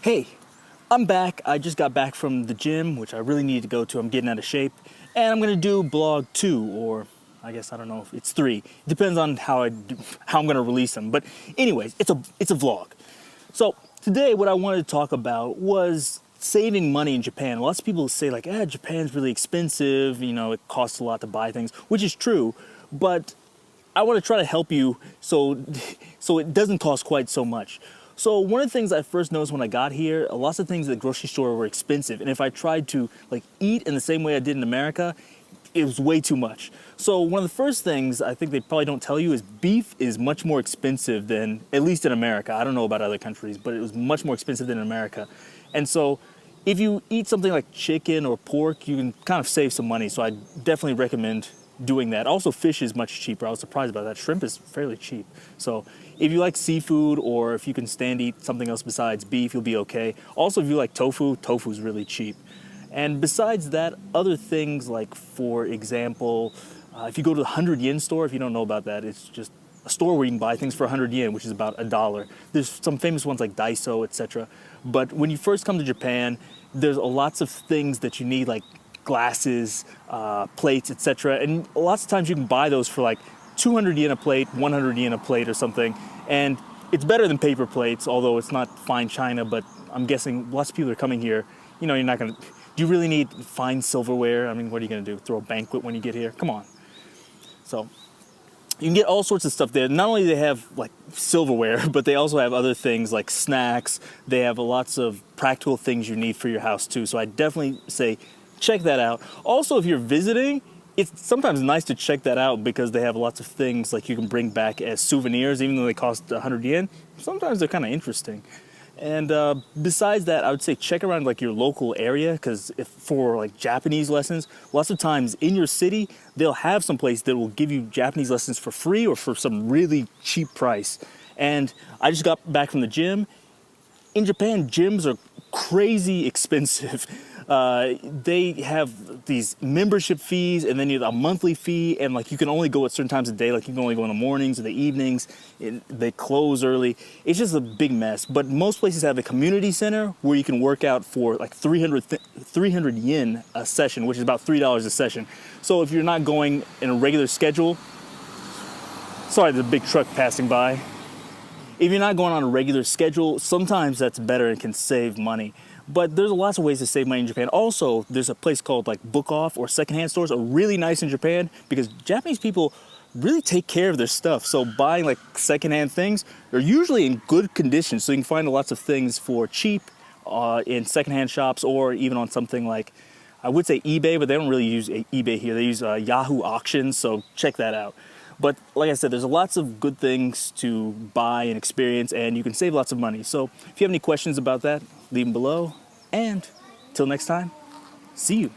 Hey, I'm back. I just got back from the gym, which I really needed to go to. I'm getting out of shape. And I'm gonna do blog 2, or I guess I don't know if it's 3. It depends on how I'm gonna release them. But anyways, it's a vlog. So today what I wanted to talk about was saving money in Japan. Lots of people say like, Japan's really expensive, it costs a lot to buy things, which is true, but I want to try to help you so it doesn't cost quite so much. So one of the things I first noticed when I got here, lots of things at the grocery store were expensive, and if I tried to like eat in the same way I did in America, it was way too much. So one of the first things I think they probably don't tell you is beef is much more expensive than, at least in America. I don't know about other countries, but it was much more expensive than in America. And so if you eat something like chicken or pork, you can kind of save some money. So I definitely recommend doing that. Also, fish is much cheaper. I was surprised about that. Shrimp is fairly cheap. So if you like seafood, or if you can stand eat something else besides beef, you'll be okay. Also, if you like tofu, tofu is really cheap. And besides that, other things like, for example, if you go to the 100 yen store, if you don't know about that, it's just a store where you can buy things for 100 yen, which is about $1. There's some famous ones like Daiso, etc. But when you first come to Japan, there's lots of things that you need, like glasses, plates, etc. And lots of times you can buy those for like 200 yen a plate, 100 yen a plate or something. And it's better than paper plates, although it's not fine china, but I'm guessing lots of people are coming here. You're not gonna, do you really need fine silverware? I mean, what are you gonna do? Throw a banquet when you get here? Come on. So you can get all sorts of stuff there. Not only do they have like silverware, but they also have other things like snacks. They have lots of practical things you need for your house too. So I definitely say check that out. Also, if you're visiting, it's sometimes nice to check that out because they have lots of things like you can bring back as souvenirs, even though they cost 100 yen. Sometimes they're kind of interesting. And besides that, I would say check around like your local area, because if for like Japanese lessons, lots of times in your city, they'll have some place that will give you Japanese lessons for free or for some really cheap price. And I just got back from the gym. In Japan, gyms are crazy expensive. They have these membership fees, and then you have a monthly fee, and like you can only go at certain times of day, like you can only go in the mornings or the evenings. They close early. It's just a big mess. But most places have a community center where you can work out for like 300 yen a session, which is about $3 a session. So if you're not going in a regular schedule, sorry, there's a big truck passing by. If you're not going on a regular schedule, sometimes that's better and can save money. But there's lots of ways to save money in Japan. Also, there's a place called like Book Off or secondhand stores are really nice in Japan because Japanese people really take care of their stuff. So buying like secondhand things, they're usually in good condition. So you can find lots of things for cheap in secondhand shops, or even on something like, I would say eBay, but they don't really use eBay here. They use Yahoo auctions, so check that out. But like I said, there's lots of good things to buy and experience, and you can save lots of money. So if you have any questions about that, leave them below. And till next time, see you.